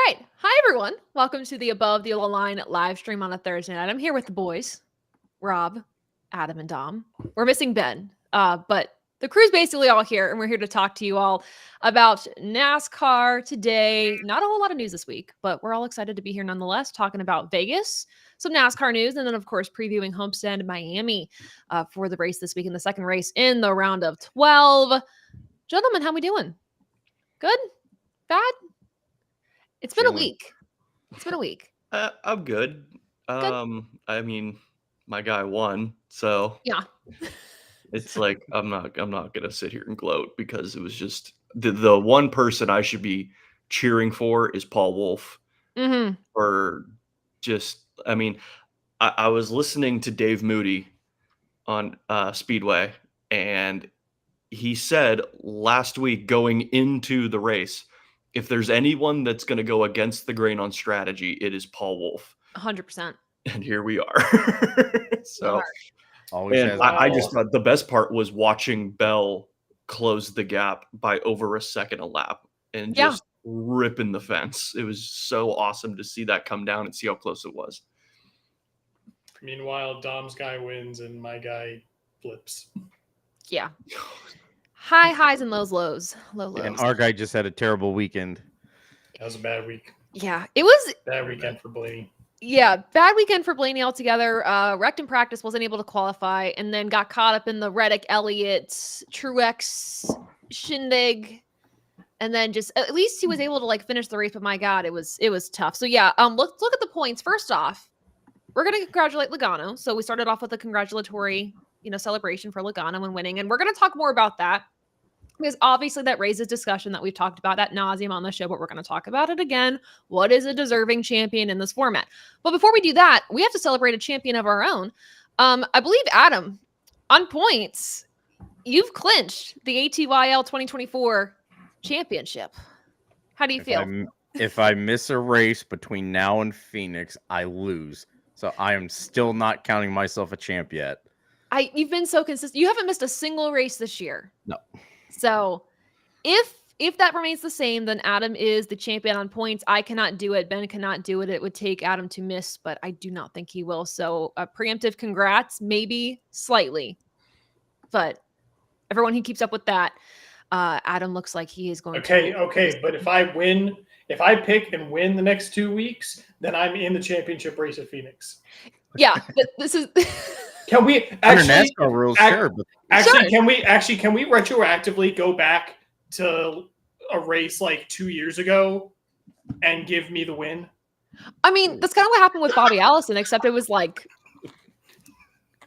right. Hi, everyone. Welcome to the Above the Yellow Line live stream on a Thursday night. I'm here with the boys, Rob, Adam, and Dom. We're missing Ben, but the crew's basically all here, and we're here to talk to you all about NASCAR today. Not a whole lot of news this week, but we're all excited to be here nonetheless, talking about Vegas, some NASCAR news, and then, of course, previewing Homestead and Miami for the race this week in the second race in the round of 12. Gentlemen, how we doing? Good? Bad? It's been a week. It's been a week. I'm good. Good. I mean, my guy won, so Yeah. it's like I'm not gonna sit here and gloat because it was just the one person I should be cheering for is Paul Wolf. Mm-hmm. Or just, I mean, I was listening to Dave Moody on Speedway, and he said last week going into the race, if there's anyone that's going to go against the grain on strategy, it is Paul Wolf. 100%. And here we are. So, and I just thought the best part was watching Bell close the gap by over a second a lap and just ripping the fence. It was so awesome to see that come down and see how close it was. Meanwhile, Dom's guy wins and my guy flips. Yeah. High highs and lows. Low lows. And our guy just had a terrible weekend. That was a bad week. Yeah, it was bad weekend for Blaney. Yeah, bad weekend for Blaney altogether. Wrecked in practice, wasn't able to qualify, and then got caught up in the Reddick, Elliott, Truex shindig, and then just at least he was able to finish the race. But my God, it was tough. So yeah, let's look at the points. First off, we're gonna congratulate Logano. So we started off with a congratulatory, celebration for Logano and winning, and we're gonna talk more about that. Because obviously that raises discussion that we've talked about ad nauseum on the show, but we're going to talk about it again. What is a deserving champion in this format? But before we do that, we have to celebrate a champion of our own. I believe, Adam, on points, you've clinched the ATYL 2024 championship. How do you feel? If I miss a race between now and Phoenix, I lose. So I am still not counting myself a champ yet. You've been so consistent. You haven't missed a single race this year. No. So if that remains the same, then Adam is the champion on points. I cannot do it. Ben cannot do it. It would take Adam to miss, but I do not think he will. So a preemptive congrats, maybe slightly. But everyone who keeps up with that, Adam looks like he is going to. Okay. But if I pick and win the next 2 weeks, then I'm in the championship race at Phoenix. Yeah, but this is... Can we actually under NASCAR rules? Sure. Can we retroactively go back to a race like 2 years ago and give me the win? I mean, that's kind of what happened with Bobby Allison, except it was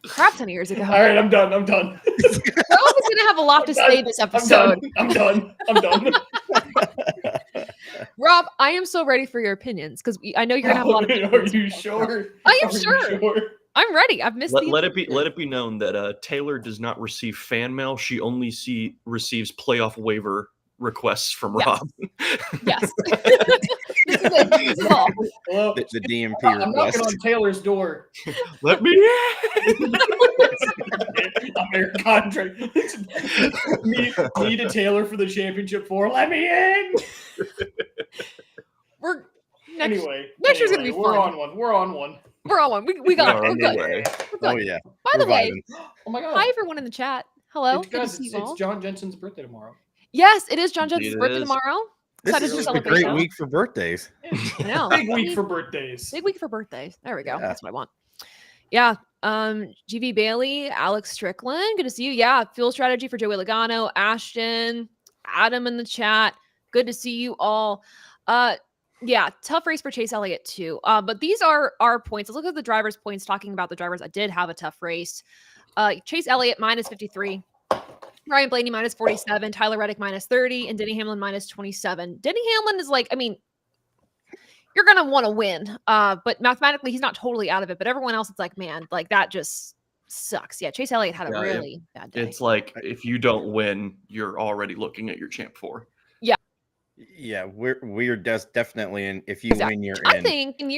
crap 10 years ago. All right, I'm done. Rob is gonna have a lot to say this episode. I'm done. Rob, I am so ready for your opinions because I know you're gonna have a lot of opinions. Are you sure? I am sure. I'm ready. I've missed let it be known that Taylor does not receive fan mail. She only receives playoff waiver requests from Rob. Yes. This is it. This is all. Well, the DMP I'm request. knocking on Taylor's door. Let me in. I'm your contract. Need a Taylor for the championship 4. Let me in. Next year's gonna be fun. We're on one. We're on one. We got it. We're good. Anyway. We're good. Oh yeah. By the way, oh my God. hi everyone in the chat. Hello. It's John Jensen's birthday tomorrow. Yes, it is John Jensen's birthday tomorrow. This is just a great week for birthdays. I know. Big week for birthdays. Big week for birthdays. There we go. Yeah. That's what I want. Yeah. GV Bailey, Alex Strickland. Good to see you. Yeah. Fuel strategy for Joey Logano, Ashton, Adam in the chat. Good to see you all. Yeah, tough race for Chase Elliott too. But these are our points. Let's look at the drivers' points, talking about the drivers that did have a tough race. Chase Elliott, -53. Ryan Blaney, -47. Tyler Reddick, -30. And Denny Hamlin, -27. Denny Hamlin is you're going to want to win. But mathematically, he's not totally out of it. But everyone else, it's man, that just sucks. Yeah, Chase Elliott had a really bad day. It's if you don't win, you're already looking at your champ 4. Yeah, we're definitely in. If you win, you're in. I think when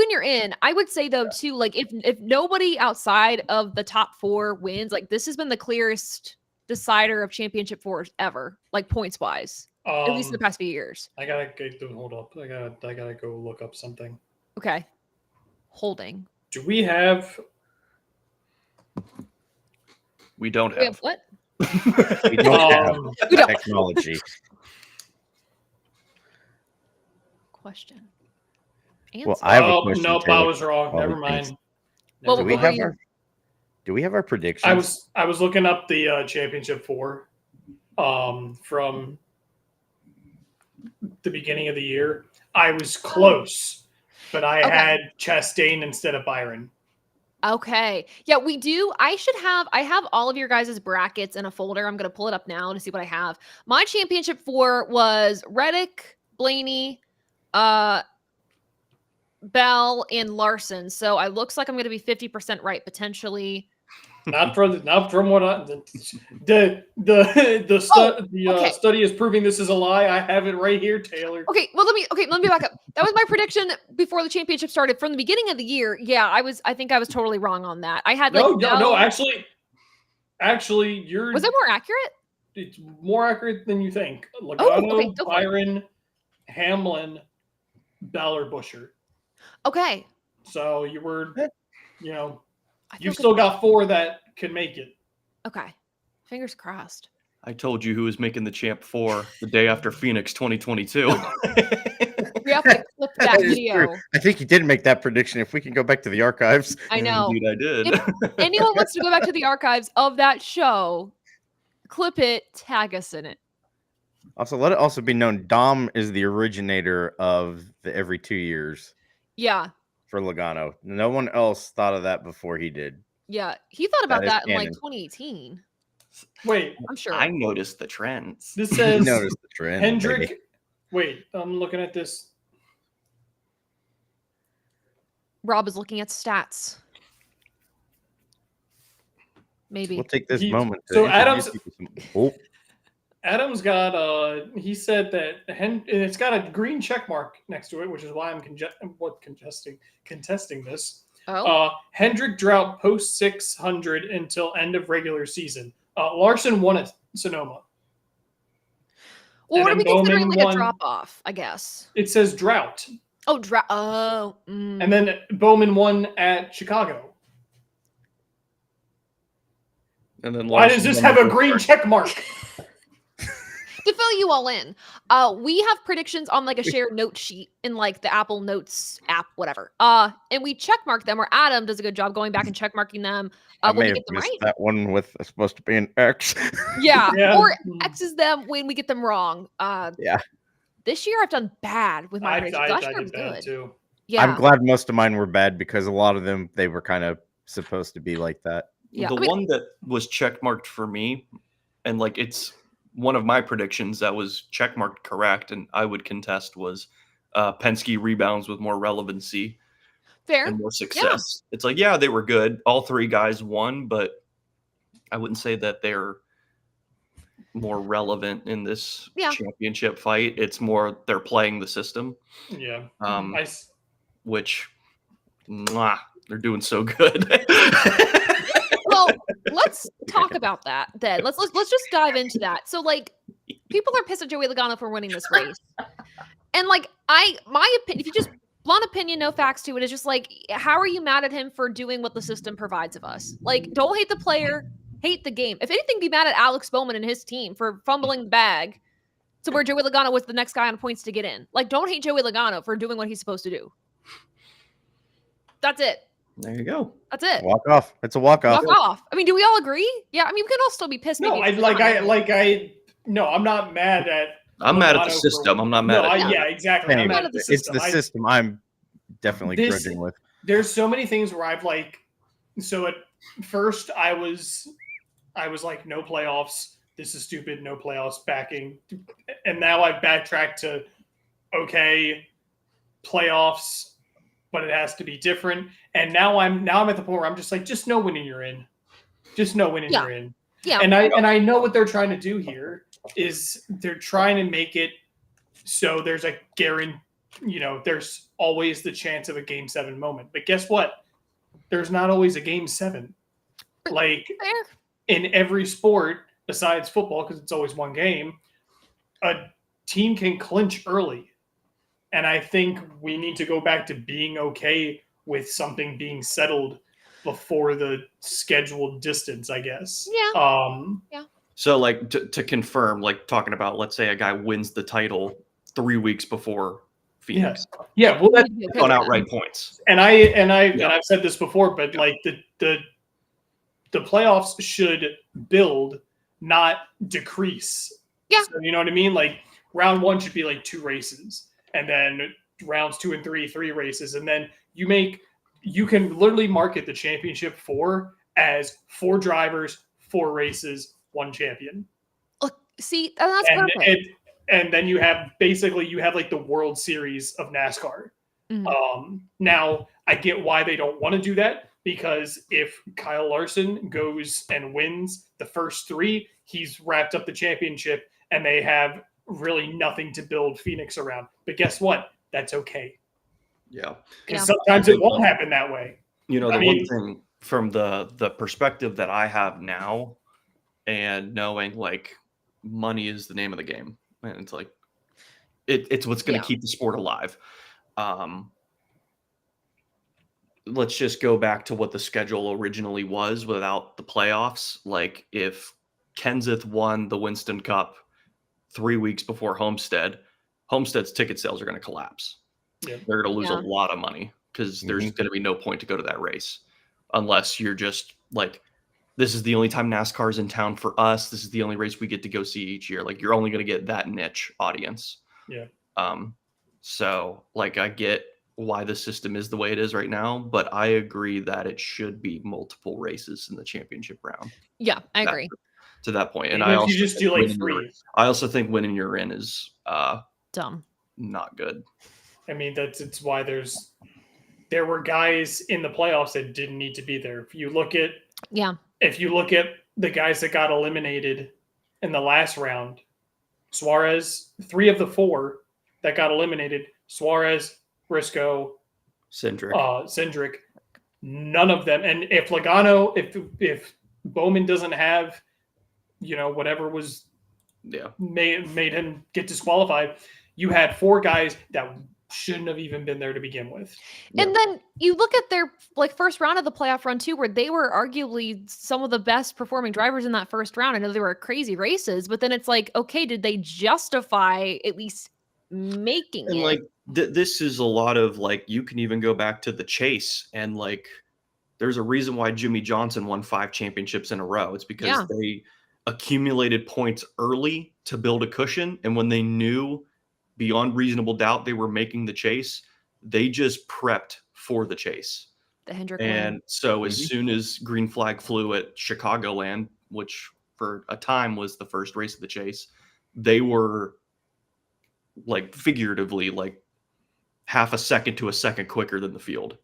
you're in, I would say though too, if nobody outside of the top 4 wins, this has been the clearest decider of championship 4s ever, points wise. At least in the past few years. I gotta hold up. I gotta go look up something. Okay. Holding. Do we have? We don't We have have. what? We don't have We don't. technology. Question. Well, Answer. I have a question. Nope, I Taylor. was wrong. All Never the mind. things. Well, Do Never we what mind. were have you- our? Do we have our predictions? I was looking up the championship 4 from the beginning of the year. I was close, but I Okay. had Chastain instead of Byron. Okay. Yeah, we do. I have all of your guys' brackets in a folder. I'm going to pull it up now to see what I have. My championship 4 was Reddick, Blaney, Bell, and Larson. So it looks like I'm going to be 50% right potentially. Not from what I the study is proving this is a lie. I have it right here, Taylor. Okay, well let me back up. That was my prediction before the championship started. From the beginning of the year, yeah, I think I was totally wrong on that. I had like No. Bell- Actually, you're. Was that more accurate? It's more accurate than you think. Logano, okay, go for it. Byron, Hamlin, Bell, or Buescher. Okay. So you were, I you've feel still good. got 4 that can make it. Okay. Fingers crossed. I told you who was making the champ 4 the day after Phoenix 2022. We have to clip that That is video. true. I think you did make that prediction. If we can go back to the archives. I know. Indeed, I did. Anyone wants to go back to the archives of that show, clip it, tag us in it. Also, let it also be known, Dom is the originator of the every 2 years Yeah. for Logano. No one else thought of that before he did. Yeah. He thought about That is that in like canon. 2018. Wait, I'm sure. I noticed the trends. this You says noticed the trend. Hendrick. baby. Wait, I'm looking at this. Rob is looking at stats. Maybe. We'll take this He- moment to so introduce Adam's- you to some- Oh, Adam's got he said that and it's got a green check mark next to it, which is why I'm contesting this. Oh. Hendrick drought post 600 until end of regular season. Larson won at Sonoma. Well, and what are we then considering Bowman like a won- drop off, I guess? It says drought. Oh, oh. Mm. And then Bowman won at Chicago. And then Why does this have a green check mark? To fill you all in, we have predictions on like a shared note sheet in like the Apple Notes app, whatever. And we check mark them, or Adam does a good job going back and check marking them I when may we have get them missed right. that one with supposed to be an X. Yeah. Yeah. Or X's them when we get them wrong. Yeah. This year I've done bad with my I predictions. Last year I did was bad good. too. Yeah. I'm glad most of mine were bad because a lot of them, they were kind of supposed to be like that. Yeah. The I mean- one that was checkmarked for me, and like it's one of my predictions that was checkmarked correct, and I would contest was Penske rebounds with more relevancy Fair. and more success. It's like, yeah, they were good. All 3 guys won, but I wouldn't say that they're more relevant in this Yeah. championship fight. It's more they're playing the system, Yeah. which they're doing so good. Well, let's talk about that then. Let's just dive into that. So like people are pissed at Joey Logano for winning this race. And like my opinion, if you just blunt opinion, no facts to it, is just like, how are you mad at him for doing what the system provides of us? Like, don't hate the player, hate the game. If anything, be mad at Alex Bowman and his team for fumbling the bag to where Joey Logano was the next guy on points to get in. Like, don't hate Joey Logano for doing what he's supposed to do. That's it. There you go. That's it. Walk off. It's a walk off. Walk off. I mean, do we all agree? Yeah. I mean, we can all still be pissed. No, maybe I'm not mad at. I'm mad at the Logano system. I'm not mad No, at yeah, exactly. I'm Anyway, mad at the it's system. the system I'm definitely This- grudging with. There's so many things where I've like. So at first I was like, no playoffs. This is stupid. No playoffs. Backing, and now I've backtracked to, okay, playoffs, but it has to be different. And now I'm at the point where I'm just like, just know when you're in. Just know when Yeah. you're in. Yeah. And I know what they're trying to do here is they're trying to make it so there's a guarantee, there's always the chance of a game 7 moment. But guess what? There's not always a game 7. Like Fair. in every sport besides football, because it's always one game, a team can clinch early. And I think we need to go back to being okay with something being settled before the scheduled distance, I guess. Yeah. So, like, to confirm, like, talking about, let's say a guy wins the title 3 weeks before Phoenix. Yeah. Well, that's You'd be okay on with that. outright points. and I've Yeah. said this before, but like the playoffs should build, not decrease. Yeah. So, you know what I mean? Like round 1 should be like 2 races, and then rounds 2 and 3 races, and then you can literally market the championship 4 as 4 drivers, 4 races, 1 champion. Look, see, that's perfect. And then you have like the World Series of NASCAR. Now I get why they don't want to do that, because if Kyle Larson goes and wins the first 3, he's wrapped up the championship, and they have really nothing to build Phoenix around. But guess what? That's okay. Yeah. Because sometimes it won't happen that way. You know, one thing from the perspective that I have now, and knowing like money is the name of the game, and it's like it's what's going to keep the sport alive. Let's just go back to what the schedule originally was without the playoffs. Like if Kenseth won the Winston Cup 3 weeks before Homestead's ticket sales are going to collapse. Yeah. They're going to lose a lot of money because there's going to be no point to go to that race unless you're just like, this is the only time NASCAR is in town for us. This is the only race we get to go see each year. Like you're only going to get that niche audience. Yeah. So like I get why the system is the way it is right now, but I agree that it should be multiple races in the championship round. Yeah, I agree. To that point. And Even I if also you just do like 3. I also think winning your in is dumb. Not good. I mean, it's why there were guys in the playoffs that didn't need to be there. If you look at the guys that got eliminated in the last round, Suarez, 3 of the 4 that got eliminated, Suarez, Briscoe, Cindric, none of them. And if Logano, if Bowman doesn't have, whatever was made him get disqualified, you had 4 guys that shouldn't have even been there to begin with. And then you look at their first round of the playoff run too, where they were arguably some of the best performing drivers in that first round. I know they were crazy races, but then it's like, okay, did they justify at least making it? Like this is a lot of like, you can even go back to the chase, and like there's a reason why Jimmy Johnson won 5 championships in a row. It's because they accumulated points early to build a cushion, and when they knew beyond reasonable doubt they were making the chase, they just prepped for the chase. The Hendrick and so as soon as green flag flew at Chicagoland, which for a time was the first race of the chase, they were like figuratively like half a second to a second quicker than the field.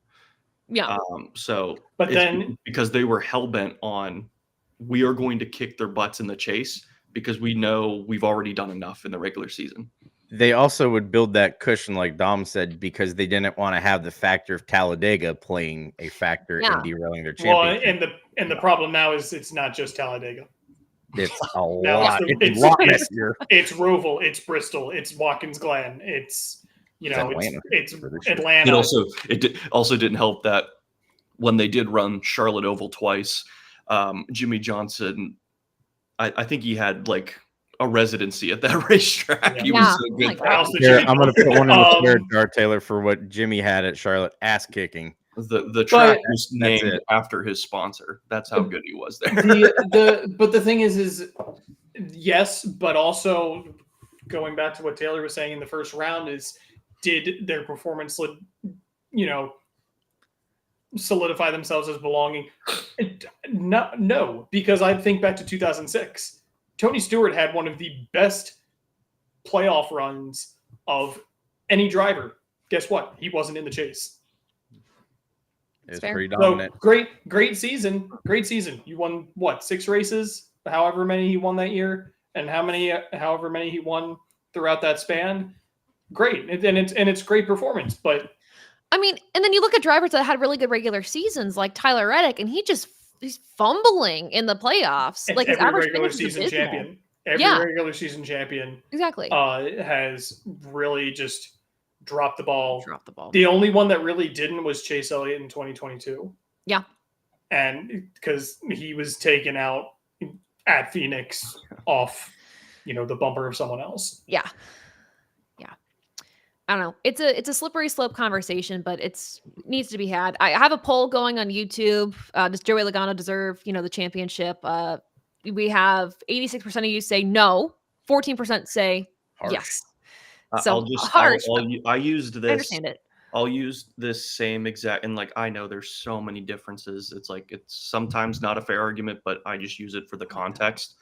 But then because they were hell-bent on, we are going to kick their butts in the chase because we know we've already done enough in the regular season. They also would build that cushion, like Dom said, because they didn't want to have the factor of Talladega playing a factor in derailing their championship. Well, and the problem now is it's not just Talladega. It's a lot. It's It's Roval, it's Bristol, it's Watkins Glen, it's Atlanta. It's Atlanta. It also didn't help that when they did run Charlotte Oval twice, Jimmy Johnson, I think he had like a residency at that racetrack. Yeah. He was so good. Here, I'm going to put one in the third jar, Taylor, for what Jimmy had at Charlotte, ass kicking. The track was named after his sponsor. That's how good he was there. But the thing is yes, but also going back to what Taylor was saying in the first round is, did their performance, solidify themselves as belonging? No, because I think back to 2006. Tony Stewart had one of the best playoff runs of any driver. Guess what? He wasn't in the chase. It's pretty dominant. So great season. Great season. You won what, 6 races? However many he won that year, and however many he won throughout that span. Great. And it's great performance. But I mean, and then you look at drivers that had really good regular seasons, like Tyler Reddick, and he's fumbling in the playoffs. Like his average regular finish is season abysmal. champion. Every Yeah. regular season champion Exactly. has really just dropped the ball. The only one that really didn't was Chase Elliott in 2022. Yeah. And because he was taken out at Phoenix off, the bumper of someone else. Yeah. I don't know. It's a slippery slope conversation, but it needs to be had. I have a poll going on YouTube. Does Joey Logano deserve, the championship? We have 86% of you say no, 14% say Harsh. yes. So I used this. I understand it. I'll use this same exact, and I know there's so many differences. It's it's sometimes not a fair argument, but I just use it for the context.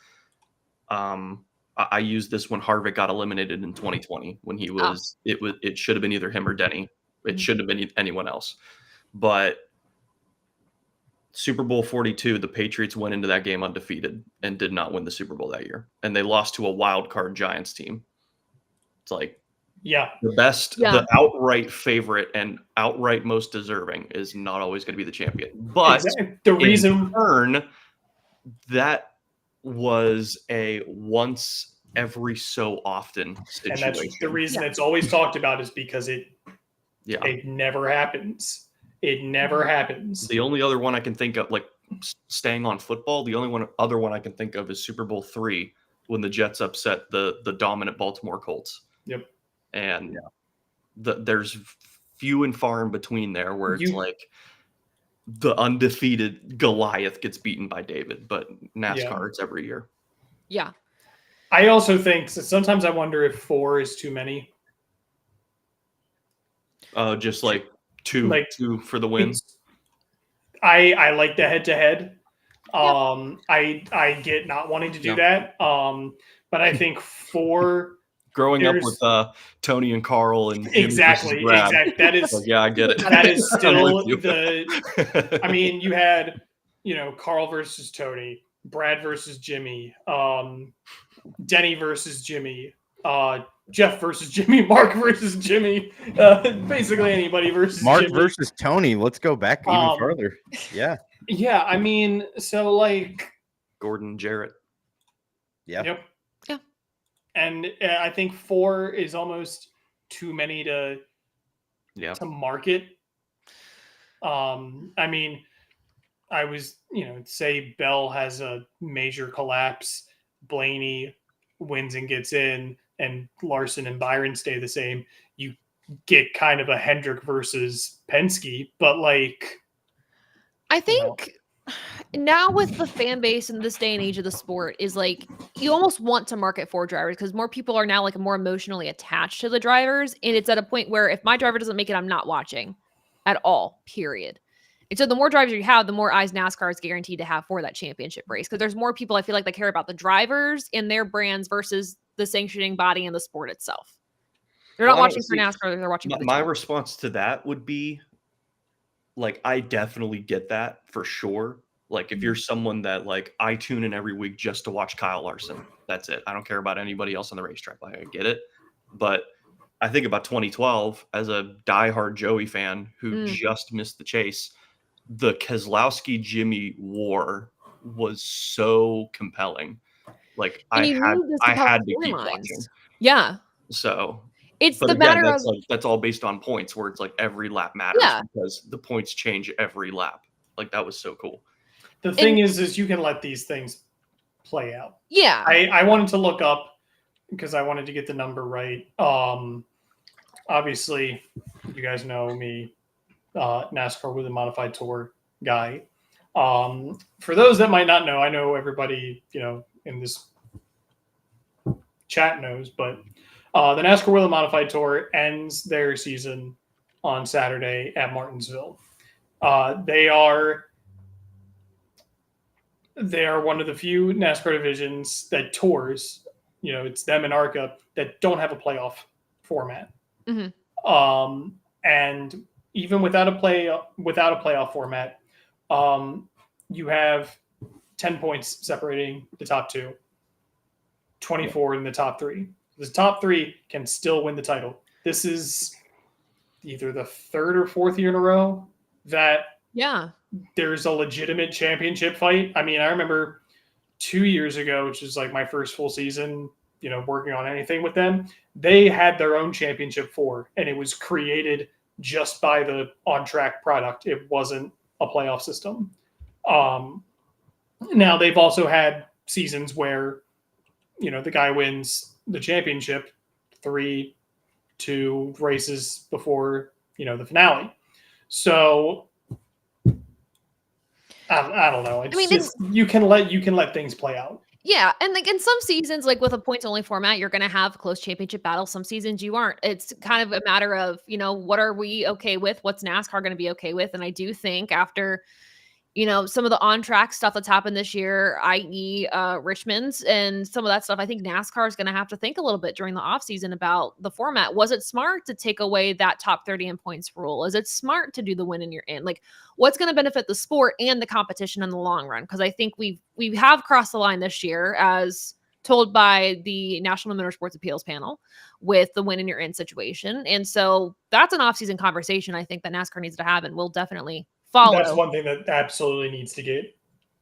I used this when Harvick got eliminated in 2020 when he was. It should have been either him or Denny. It shouldn't have been anyone else. But Super Bowl 42, the Patriots went into that game undefeated and did not win the Super Bowl that year, and they lost to a wild card Giants team. It's the best, the outright favorite and outright most deserving is not always going to be the champion. But the reason that was a once every so often situation. And that's the reason it's always talked about is because it never happens. It never happens. The only other one I can think of, staying on football, the only other one I can think of is Super Bowl III when the Jets upset the dominant Baltimore Colts. Yep. And there's few and far in between there where it's the undefeated Goliath gets beaten by David, but NASCAR it's every year. Yeah. I also think sometimes I wonder if 4 is too many. Just two for the win. I like the head-to-head. I get not wanting to do that. But I think 4 growing up with Tony and Carl and exactly. That is I get it. That is still I mean, you had Carl versus Tony, Brad versus Jimmy, Denny versus Jimmy, Jeff versus Jimmy, Mark versus Jimmy, basically anybody versus Mark Jimmy. versus Tony. Let's go back even further. Yeah. Yeah, I mean, so Gordon Jarrett. Yeah. Yep. Yeah. And I think 4 is almost too many to market. I mean, I was, say Bell has a major collapse, Blaney wins and gets in, and Larson and Byron stay the same. You get kind of a Hendrick versus Penske, but I think now with the fan base in this day and age of the sport is you almost want to market for drivers because more people are now more emotionally attached to the drivers. And it's at a point where if my driver doesn't make it, I'm not watching at all, period. And so the more drivers you have, the more eyes NASCAR is guaranteed to have for that championship race. Because there's more people I feel that care about the drivers and their brands versus the sanctioning body and the sport itself. They're not watching for NASCAR, they're watching for the my response to that would be I definitely get that for sure. If you're someone that I tune in every week just to watch Kyle Larson, that's it. I don't care about anybody else on the racetrack. I get it. But I think about 2012 as a diehard Joey fan who just missed the chase. The Keselowski Jimmy war was so compelling. I had to keep watching. Yeah. So it's the matter of that's all based on points where it's every lap matters because the points change every lap. That was so cool. The thing is you can let these things play out. Yeah. I wanted to look up because I wanted to get the number right. Obviously, you guys know me, NASCAR with a modified tour guy. For those that might not know, I know everybody, in this chat knows, but the NASCAR Wheel and Modified Tour ends their season on Saturday at Martinsville. They are one of the few NASCAR divisions that tours, it's them and ARCA, that don't have a playoff format. Mm-hmm. And even without a playoff format, you have 10 points separating the top 2, 24 in the top 3. The top 3 can still win the title. This is either the 3rd or 4th year in a row that there's a legitimate championship fight. I mean, I remember 2 years ago, which is like my first full season, working on anything with them, they had their own championship 4, and it was created just by the on-track product. It wasn't a playoff system. Now they've also had seasons where, the guy wins the championship 3-2 races before, the finale. So I don't know. You can let things play out. Yeah, and like in some seasons, like with a points only format, you're going to have close championship battles. Some seasons you aren't. It's kind of a matter of, what are we okay with? What's NASCAR going to be okay with? And I do think after, some of the on-track stuff that's happened this year, i.e. Richmond's and some of that stuff, I think NASCAR is going to have to think a little bit during the offseason about the format. Was it smart to take away that top 30 in points rule? Is it smart to do the win and you're in? Like, what's going to benefit the sport and the competition in the long run? Because I think we have crossed the line this year, as told by the National Motorsports Appeals Panel, with the win and you're in situation. And so that's an offseason conversation I think that NASCAR needs to have, and we'll definitely follow. That's one thing that absolutely needs to get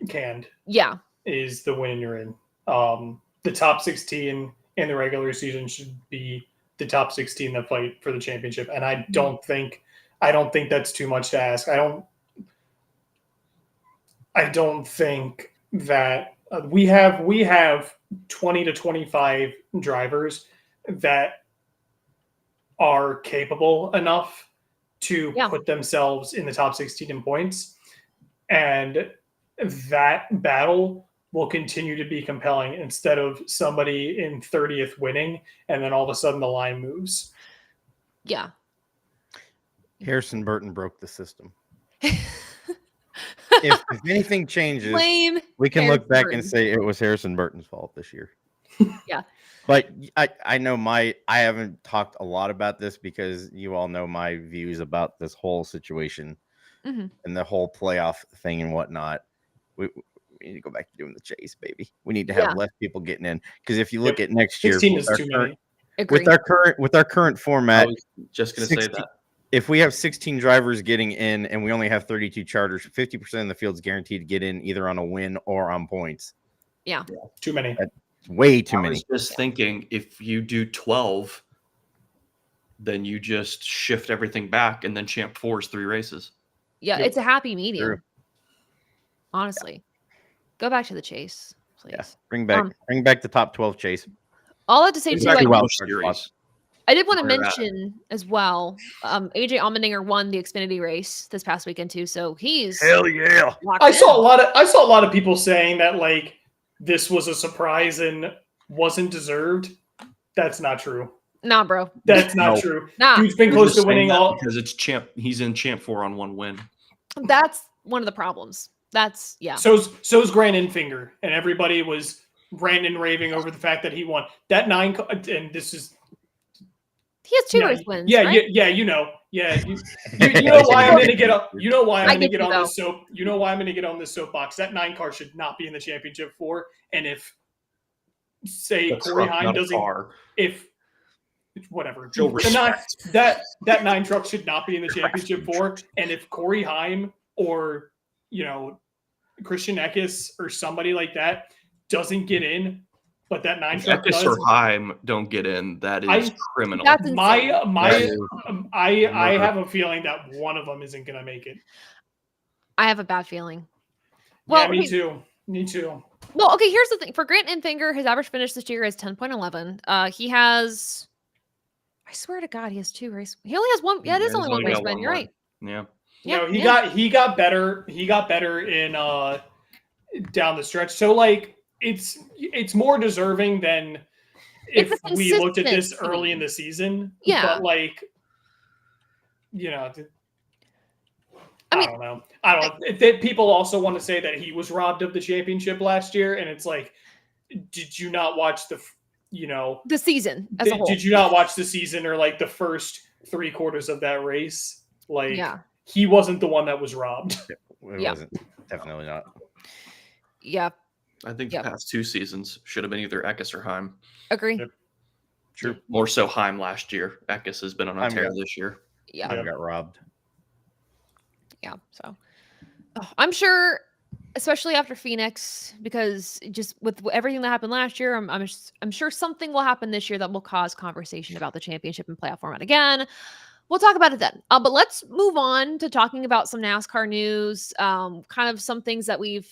canned. Yeah. Is the win you're in. The top 16 in the regular season should be the top 16 that fight for the championship. And I don't think that's too much to ask. I don't think that we have 20 to 25 drivers that are capable enough to put themselves in the top 16 in points. And that battle will continue to be compelling instead of somebody in 30th winning and then all of a sudden the line moves. Yeah. Harrison Burton broke the system. if anything changes, we can look back and say it was Harrison Burton's fault this year. Yeah. But I know I haven't talked a lot about this because you all know my views about this whole situation and the whole playoff thing and whatnot. We need to go back to doing the chase, baby. We need to have less people getting in, because if you look at next year, 16 is too many. With our current format, I was just going to say that. If we have 16 drivers getting in and we only have 32 charters, 50% of the field's guaranteed to get in either on a win or on points. Yeah. Too many. That's way too many. I was just thinking, if you do 12, then you just shift everything back, and then Champ 4 is 3 races. Yeah, it's a happy medium. True. Honestly. Go back to the chase, please. Yeah. Bring back the top 12 chase. All I have to say too, I did want to Where mention as well, AJ Allmendinger won the Xfinity race this past weekend too, so he's hell yeah. I saw a lot of people saying that like this was a surprise and wasn't deserved. That's not true. Nah, bro. That's not true. Nah. Dude's been close to winning all because it's champ. He's in Champ 4 on 1 win. That's one of the problems. That's So's Grant Enfinger, and everybody was ranting and raving over the fact that he won that 9. And this is. He has 2 race wins. Yeah, right? yeah, you know why I'm going to get up. You know why I'm going to get on this soap. You know why I'm going to get on this soapbox. That 9 car should not be in the championship 4. And if, say, Corey Heim doesn't, whatever, that 9 truck should not be in the championship 4. And if Corey Heim or Christian Eckes or somebody like that doesn't get in. But that 9 truck does. Or Heim don't get in. That is criminal. That's I have a feeling that one of them isn't going to make it. I have a bad feeling. Well, yeah, me too. Me too. Well, okay. Here's the thing: for Grant Enfinger, his average finish this year is 10.11. He has, I swear to God, he has 2 race. He only has 1. Yeah, it is only 1 race win. You're right. Yeah. No, he got better. He got better in down the stretch. So like. It's more deserving than if we looked at this early in the season. Yeah. But like, I don't know. People also want to say that he was robbed of the championship last year. And it's like, did you not watch the season as a whole? Did you not watch the season or like the first 3 quarters of that race? Like, he wasn't the one that was robbed. It wasn't. Definitely not. Yeah. I think the past 2 seasons should have been either Eckes or Heim. Agree. Yep. True. More so Heim last year. Eckes has been on a tear this year. Yeah. I got robbed. Yeah. So I'm sure especially after Phoenix, because just with everything that happened last year, I'm sure something will happen this year that will cause conversation about the championship and playoff format again. We'll talk about it then. But let's move on to talking about some NASCAR news, kind of some things that we've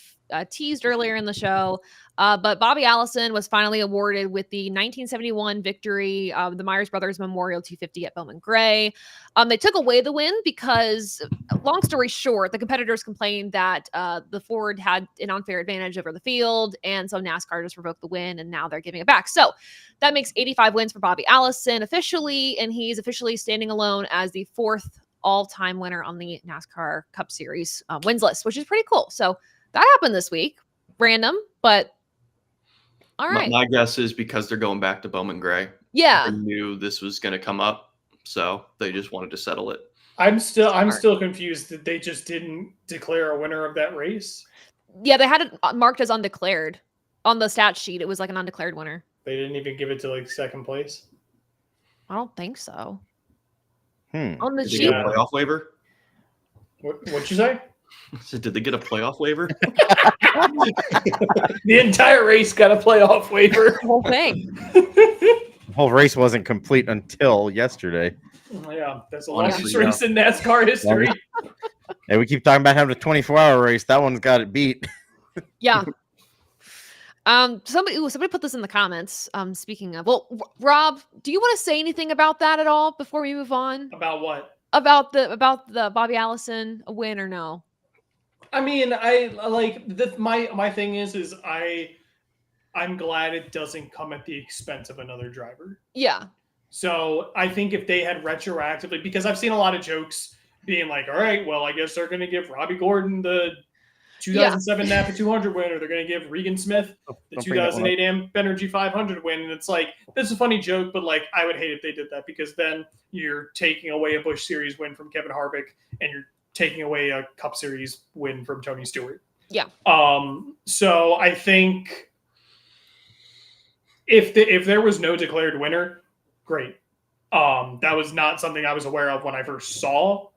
teased earlier in the show. But Bobby Allison was finally awarded with the 1971 victory, the Myers Brothers Memorial 250 at Bowman Gray. They took away the win because, long story short, the competitors complained that the Ford had an unfair advantage over the field, and so NASCAR just revoked the win, and now they're giving it back. So that makes 85 wins for Bobby Allison officially, and he's officially standing alone as the 4th all-time winner on the NASCAR Cup Series wins list, which is pretty cool. So that happened this week. Random, but all right. My guess is because they're going back to Bowman Gray. Yeah. They knew this was going to come up, so they just wanted to settle it. I'm still confused that they just didn't declare a winner of that race. Yeah, they had it marked as undeclared on the stat sheet. It was like an undeclared winner. They didn't even give it to like second place. I don't think so. On the Did they sheet. get a playoff waiver? What'd you say? So did they get a playoff waiver? The entire race got a playoff waiver. The whole thing. The whole race wasn't complete until yesterday. Yeah, that's the Honestly, longest race in NASCAR history. And we keep talking about having a 24-hour race. That one's got it beat. Yeah. Somebody put this in the comments. Speaking of, well, Rob, do you want to say anything about that at all before we move on? About what? About the Bobby Allison win or no? I mean, I like my thing is I'm glad it doesn't come at the expense of another driver. Yeah. So I think if they had retroactively, because I've seen a lot of jokes being like, all right, well, I guess they're going to give Robbie Gordon the 2007 Napa 200 win, or they're going to give Regan Smith the 2008 Amp Energy 500 win. And it's like, that's a funny joke, but like, I would hate if they did that, because then you're taking away a Busch Series win from Kevin Harvick, and you're taking away a Cup Series win from Tony Stewart. Yeah. So I think if there was no declared winner, great. That was not something I was aware of when I first saw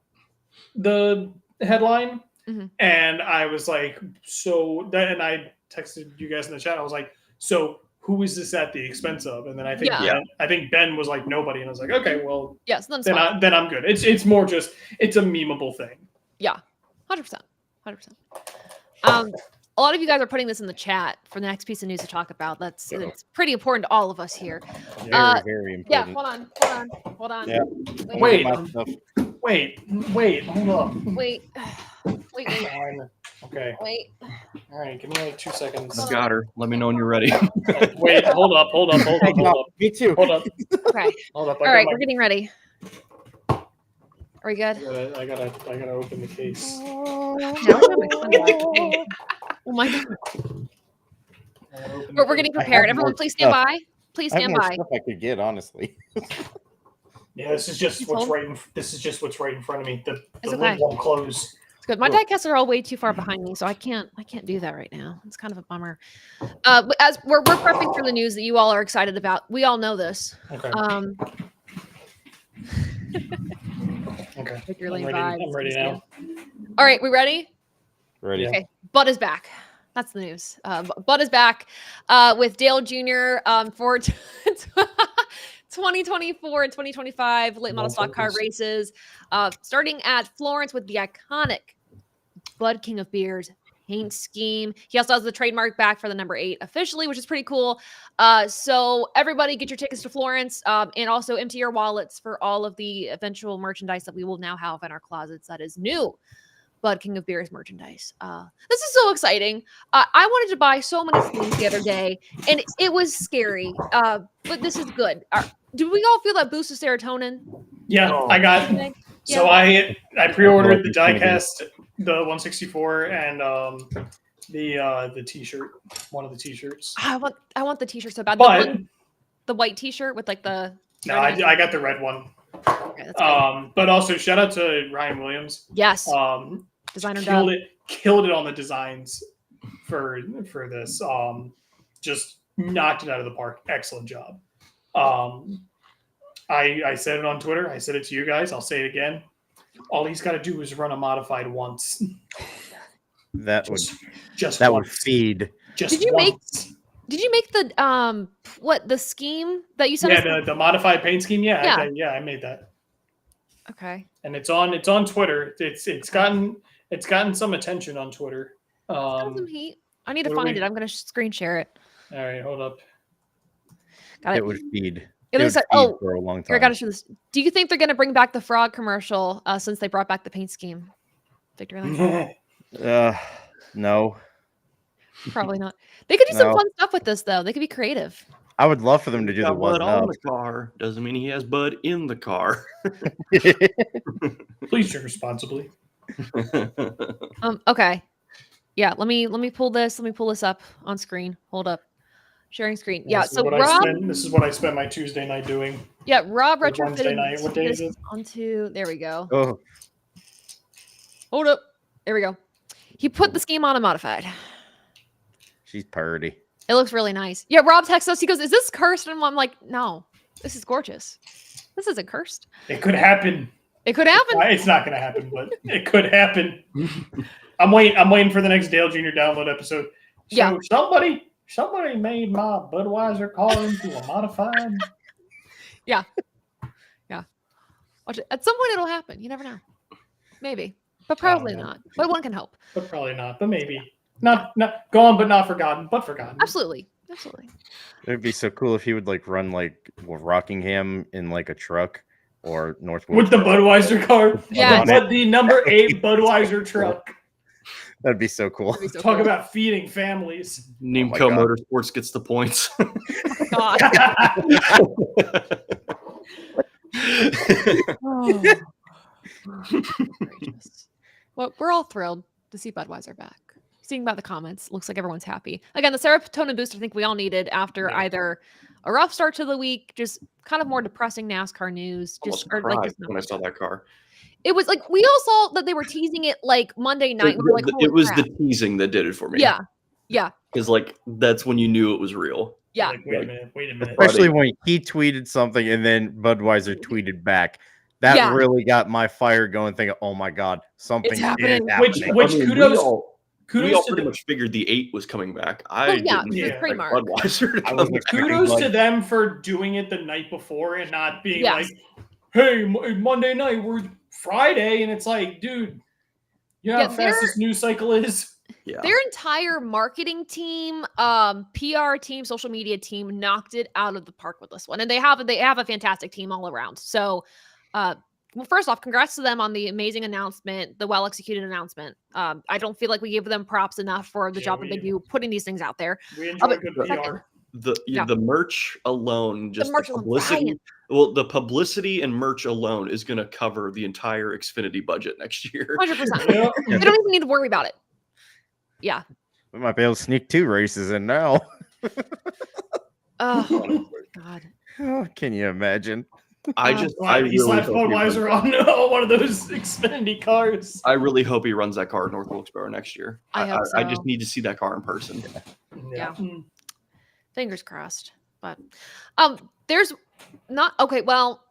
the headline. Mm-hmm. And I was like, and I texted you guys in the chat. I was like, so who is this at the expense of? And then I think Ben was like, nobody. And I was like, okay, well, yes, then I'm good. It's more just, it's a memeable thing. Yeah. 100%. A lot of you guys are putting this in the chat for the next piece of news to talk about. It's pretty important to all of us here. Very important. Yeah, hold on. Yeah. Wait, hold up. Wait. Okay. Wait. All right, give me like 2 seconds. I got her. Let me know when you're ready. Wait, hold up. Me too. Hold up. Okay. Hold up. All right, we're getting ready. Are we good? I gotta open the case. Oh my god. We're getting prepared. Everyone, please stand by. Please I have stand more by. stuff I could get, honestly. Yeah, this is just what's right in front of me. The It's lid okay. won't close. It's good. My diecasts are all way too far behind me, so I can't do that right now. It's kind of a bummer. But as we're prepping for the news that you all are excited about, we all know this. Okay. Okay. I'm ready now. All right, we ready? Ready? Yeah. Okay. Bud is back. That's the news. Bud is back with Dale Jr. For 2024 and 2025 late model stock car races, starting at Florence with the iconic Bud King of Beers paint scheme. He also has the trademark back for the number 8 officially, which is pretty cool. So everybody get your tickets to Florence, and also empty your wallets for all of the eventual merchandise that we will now have in our closets that is new Bud King of Beers merchandise. This is so exciting. I wanted to buy so many things the other day, and it was scary, but this is good. Do we all feel that boost of serotonin? Yeah, I got. So I pre-ordered the diecast, the 164, and the T-shirt, one of the T-shirts. I want the T-shirt so bad. But the white T-shirt with like the. No, I got the red one. Okay, that's good. But also shout out to Ryan Williams. Yes. Designer killed it on the designs for this. Just knocked it out of the park. Excellent job. I said it on Twitter. I said it to you guys. I'll say it again. All he's got to do is run a modified once. That would Just that would once. feed. Just Did you make- once. Did you make the the scheme that you sent us? Yeah, the modified paint scheme. Yeah. I made that, Okay. and it's on Twitter. It's gotten some attention on Twitter. Got some heat. I need to what do find we- it. I'm gonna screen share it. All right, hold up. Got it. It would feed. It looks would like- feed oh, for a long Here, time. I gotta show this. Do you think they're gonna bring back the frog commercial since they brought back the paint scheme? Victory Lane? No, Probably not. They could do some No. fun stuff with this though. They could be creative. I would love for them to do the Got one Bud on up. the car doesn't mean he has Bud in the car. Please drink responsibly. Okay. Yeah, let me pull this. Let me pull this up on screen. Hold up. Sharing screen. Yeah, This is so what Rob, this is what I spent my Tuesday night doing. Rob Or Wednesday retrofitted night. What day is this it? onto, there we go. Oh, Hold up. There we go. He put the scheme on a modified. she's purdy. It looks really nice. Yeah, Rob texts us. He goes, "Is this cursed?" And I'm like, "No, this is gorgeous. This isn't cursed. It could happen. It could happen." It's not going to happen, but it could happen. I'm waiting for the next Dale Jr. download episode. So Yeah. somebody made my Budweiser car into a modified. Watch it. At some point, it'll happen. You never know. Maybe, but probably know. not. But one can hope. But probably not. But maybe. Not gone, but not forgotten. But forgotten. Absolutely. It'd be so cool if he would like run like Rockingham in like a truck or North With the Budweiser car. Yeah. But the number 8 Budweiser truck. That'd be so cool. That'd be so Talk cool. about feeding families. Nimco God. Motorsports gets the points. God. Oh. Gracious. Well, we're all thrilled to see Budweiser back. Seeing by the comments, looks like everyone's happy. Again, the serotonin boost I think we all needed after Yeah. either a rough start to the week, just kind of more depressing NASCAR news. Almost Just or like cried just not when I much. saw that car. It was like we all saw that they were teasing it like Monday night. We were like, It "Holy was crap." the teasing that did it for me. Yeah. Yeah. Because like that's when you knew it was real. Yeah. Like, wait a minute. Especially when he tweeted something and then Budweiser tweeted back. That Yeah. really got my fire going, thinking, "Oh my god, something is happening." happening." Which kudos- we all Kudos to pretty the, much figured the 8 was coming back. I Well, yeah, didn't the Yeah. pre-mark. Budweiser to I come wasn't back. expecting kudos Bud. to them for doing it the night before and not being Yes. like, "Hey, Monday night, we're Friday," and it's like, dude, you know Yeah, how fast this news cycle is. Yeah. Their entire marketing team, PR team, social media team knocked it out of the park with this one. And they have a fantastic team all around. So well, first off, congrats to them on the amazing announcement, the well-executed announcement. I don't feel like we give them props enough for the Yeah, job that they we- do putting these things out there. We enjoy but good second. PR. The merch alone, just the merch alone, publicity. Brian. Well, the publicity and merch alone is going to cover the entire Xfinity budget next year. 100%. Yep. We don't even need to worry about it. Yeah. We might be able to sneak 2 races in now. Oh, God. Oh, can you imagine? I He slaps Budweiser on one of those Xfinity cars. I really hope he runs that car at North Wilkesboro next year. I hope I so. just need to see that car in person. Yeah. Mm. Fingers crossed. But there's not okay, well,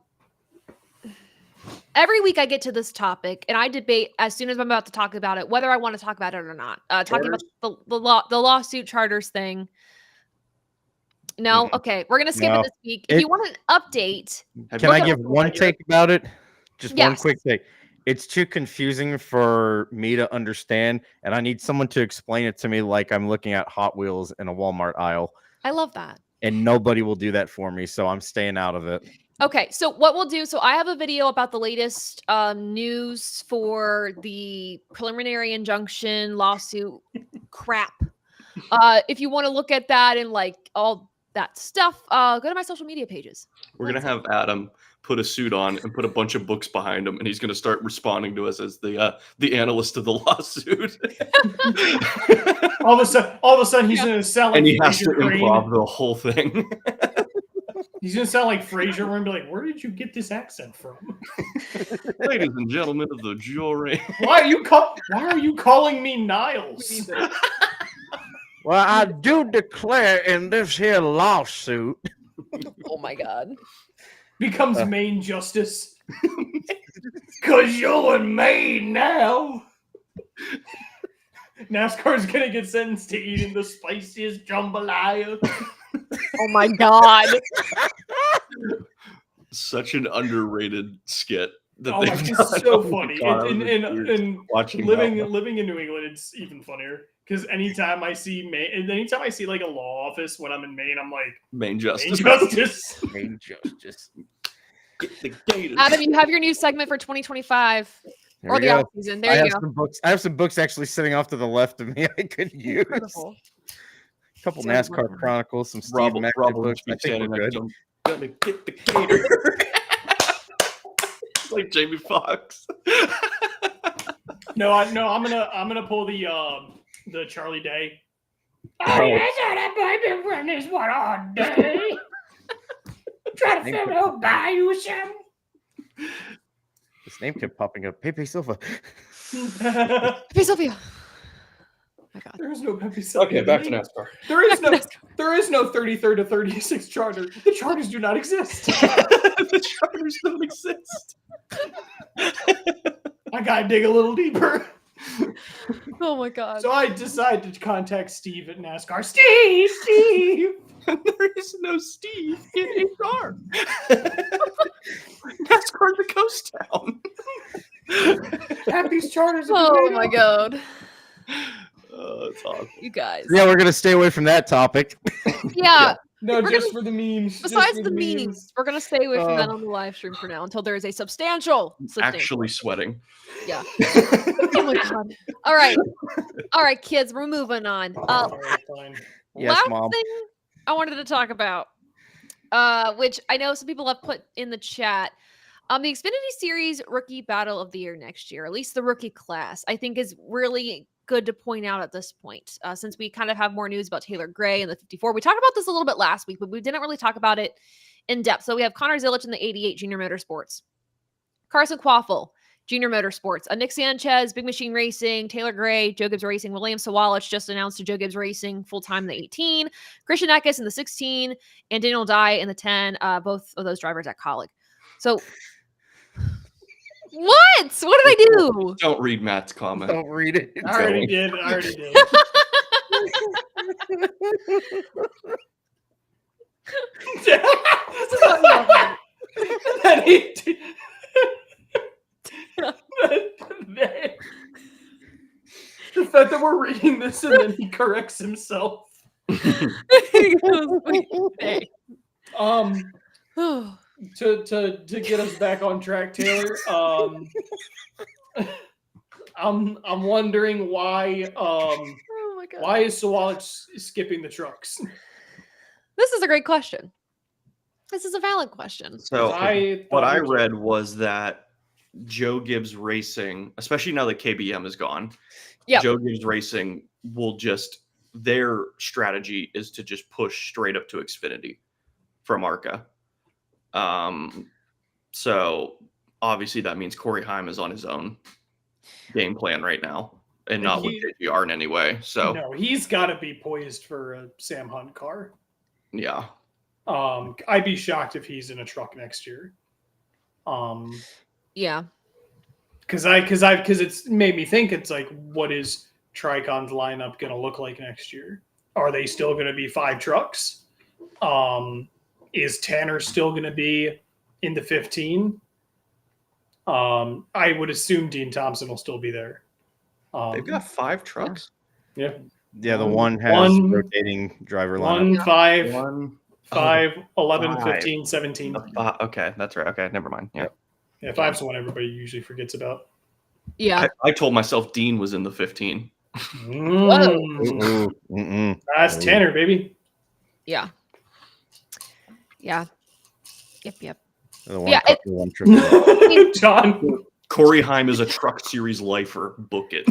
every week I get to this topic and I debate as soon as I'm about to talk about it whether I want to talk about it or not. Talking about the lawsuit charters thing. No, okay, we're gonna skip No. it this week. If you want an update, Can I Look give at- one take about it? Just one Yes. quick take. It's too confusing for me to understand, and I need someone to explain it to me like I'm looking at Hot Wheels in a Walmart aisle, I love that. and nobody will do that for me, so I'm staying out of it. Okay, so what we'll do, so I have a video about the latest news for the preliminary injunction lawsuit crap. If you want to look at that and like all that stuff, go to my social media pages. We're gonna have Adam put a suit on and put a bunch of books behind him, and he's gonna start responding to us as the analyst of the lawsuit. All of a sudden, he's gonna sound like and he has to Fraser Crane. improv the whole thing. He's gonna sound like Fraser. We're gonna be like, "Where did you get this accent from? Ladies and gentlemen of the jury. Why are you calling me Niles?" Well, I do declare in this here lawsuit. Oh my god. Becomes Maine Justice. Cause you're in Maine now. NASCAR's gonna get sentenced to eating the spiciest jambalaya. Oh my god. Such an underrated skit that Oh my, they've it's done. so Oh my funny. God, I was And tears watching living that one. living in New England, it's even funnier. Because anytime I see like a law office when I'm in Maine, I'm like, Main Maine Justice. justice. Main justice. Get the gators. Adam, you have your new segment for 2025 There or we the go. off season. There I you have go. some books. I have some books actually sitting off to the left of me. I could use Wonderful. a couple So NASCAR wonderful. Chronicles, some Steve Rob Mackey will books. just be I think standing we're next good. to him. Gonna get the gator. It's like Jamie Foxx. No, I'm gonna pull the Charlie Day. Oh. yes, I've been running this one all day. Try to figure out buy you some. This name kept popping up. Pepe Silva. Pepe Sylvia. Oh my god. There is no Pepe Silva. Okay, back to NASCAR. There is no 33rd to 36 charter. The charters do not exist. The charters don't exist. I gotta dig a little deeper. Oh my god. So I decided to contact Steve at NASCAR. Steve! There is no Steve in HR. NASCAR's a ghost town. Have these charters. Oh my god. It's awesome. You guys. Yeah, we're gonna stay away from that topic. Yeah. No, We're just for the memes. Besides the memes, we're gonna stay away from that on the live stream for now until there is a substantial. Actually sweating. Yeah. Oh my god. All right, kids, we're moving on. Fine. Yes, Last Mom. thing I wanted to talk about, which I know some people have put in the chat. The Xfinity Series Rookie Battle of the Year next year, at least the rookie class, I think is really good to point out at this point, since we kind of have more news about Taylor Gray and the 54. We talked about this a little bit last week, but we didn't really talk about it in depth. So we have Connor Zilic in the 88 Junior Motorsports, Carson Quaffle, Junior Motorsports, Nick Sanchez, Big Machine Racing, Taylor Gray, Joe Gibbs Racing, William Sawalich just announced to Joe Gibbs Racing full-time in the 18, Christian Eckes in the 16, and Daniel Dye in the 10, both of those drivers at Colleague. So what did I do? Don't read Matt's comment. Don't read it. I already did. The fact that we're reading this and then he corrects himself. He goes, "Wait, hey." To get us back on track, Taylor. I'm wondering why Oh my god. why is Sawalich skipping the trucks? This is a great question. This is a valid question. So I what thought I it was- read was that Joe Gibbs Racing, especially now that KBM is gone, Yep. Joe Gibbs Racing will just, their strategy is to just push straight up to Xfinity from ARCA. So obviously that means Corey Heim is on his own game plan right now and not with JGR in any way. So no, he's got to be poised for a Sam Hunt car. yeah. I'd be shocked if he's in a truck next year. Yeah. Because it's made me think, it's like, what is Tricon's lineup going to look like next year? Are they still going to be 5 trucks? Is Tanner still going to be in the 15? I would assume Dean Thompson will still be there. They've got 5 trucks. Yeah. Yeah, the one has One- rotating driver lineup. 1, 5, One. 5, 11, 5. 15, 17. Okay, that's right. Okay, never mind. Yeah. Yeah, 5's the one everybody usually forgets about. Yeah. I told myself Dean was in the 15. Ooh, mm-mm. That's Tanner, baby. Yeah. Yeah. Yep. The one Yeah, cup, the one triple. John. Corey Heim is a truck series lifer. Book it.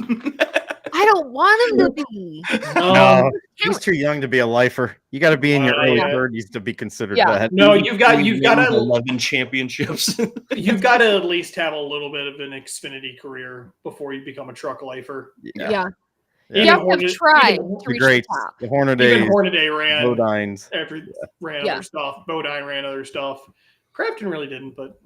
I don't want him to be. No, he's too young to be a lifer. You got to be in your early yeah. 30s to be considered Yeah. that. No, you've got He to wins 11 championships. you've got to at least have a little bit of an Xfinity career before you become a truck lifer. Yeah. Yeah. You have to Hornet- try even- to The reach the greats, top. the Hornaday, Even Hornaday ran Bodines. ran Yeah. other stuff. Bodine ran other stuff. Crafton really didn't, but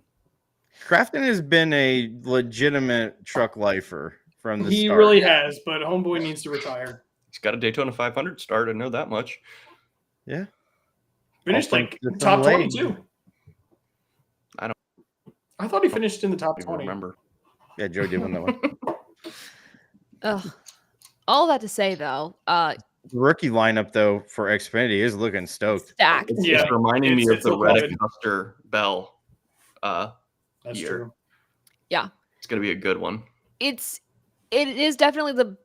Crafton has been a legitimate truck lifer from the He start. really has, but Homeboy needs to retire. He's got a Daytona 500 start. I know that much. Yeah. Finished All like from top Lane. 22. I don't- I thought he finished in the top I don't 20. remember. Yeah, Joe did win that one. Ugh. All that to say, though, The rookie lineup, though, for Xfinity is looking stoked. stacked. It's, Yeah, it's reminding me it's of the looking Reddick good. Custer Bell. That's year. true. It's gonna be a good one. It is definitely the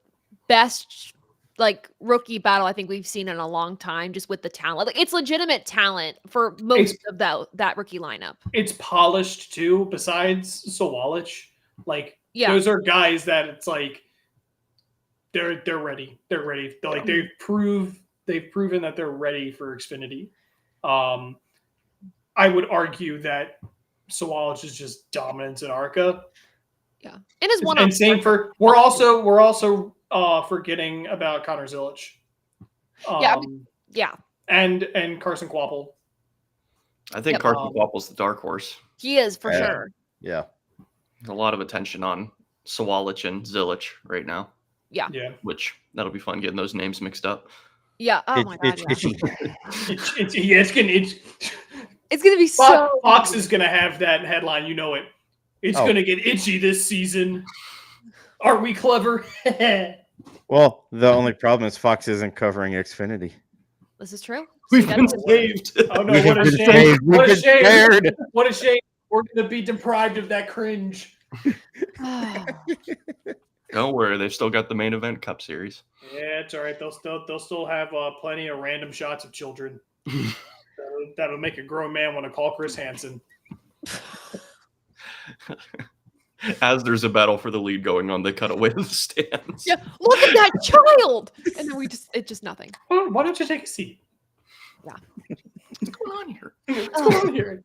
best like rookie battle I think we've seen in a long time, just with the talent. Like, it's legitimate talent for most of that rookie lineup. It's polished too. Besides Sawalich, like Yeah. those are guys that it's like they're ready. They're ready. They're like they've proven that they're ready for Xfinity. I would argue that Sawalich is just dominance in ARCA. Yeah. And his one And same for we're also forgetting about Connor Zilic. Yeah. And Carson Quapple. I think Yep. Carson Quapple's the dark horse. He is for Yeah. sure. Yeah. There's a lot of attention on Sawalich and Zilic right now, Yeah. which that'll be fun getting those names mixed up. Yeah. Oh my god. Itchy. It's It's gonna be so Fox is gonna have that headline, you know it. It's Oh. gonna get itchy this season. Are we clever? Well, the only problem is Fox isn't covering Xfinity. This is true. We've So been that's- saved. Oh no, We've what a been shame. saved. We've What a been shame. spared. What a shame. We're gonna be deprived of that cringe. Don't worry, they've still got the main event Cup Series. Yeah, it's all right. They'll still have plenty of random shots of children. That'll make a grown man want to call Chris Hansen. As there's a battle for the lead going on, they cut away to the stands. Yeah, look at that child. And then it's just nothing. Why don't you take a seat? What's going on here? What's going on here?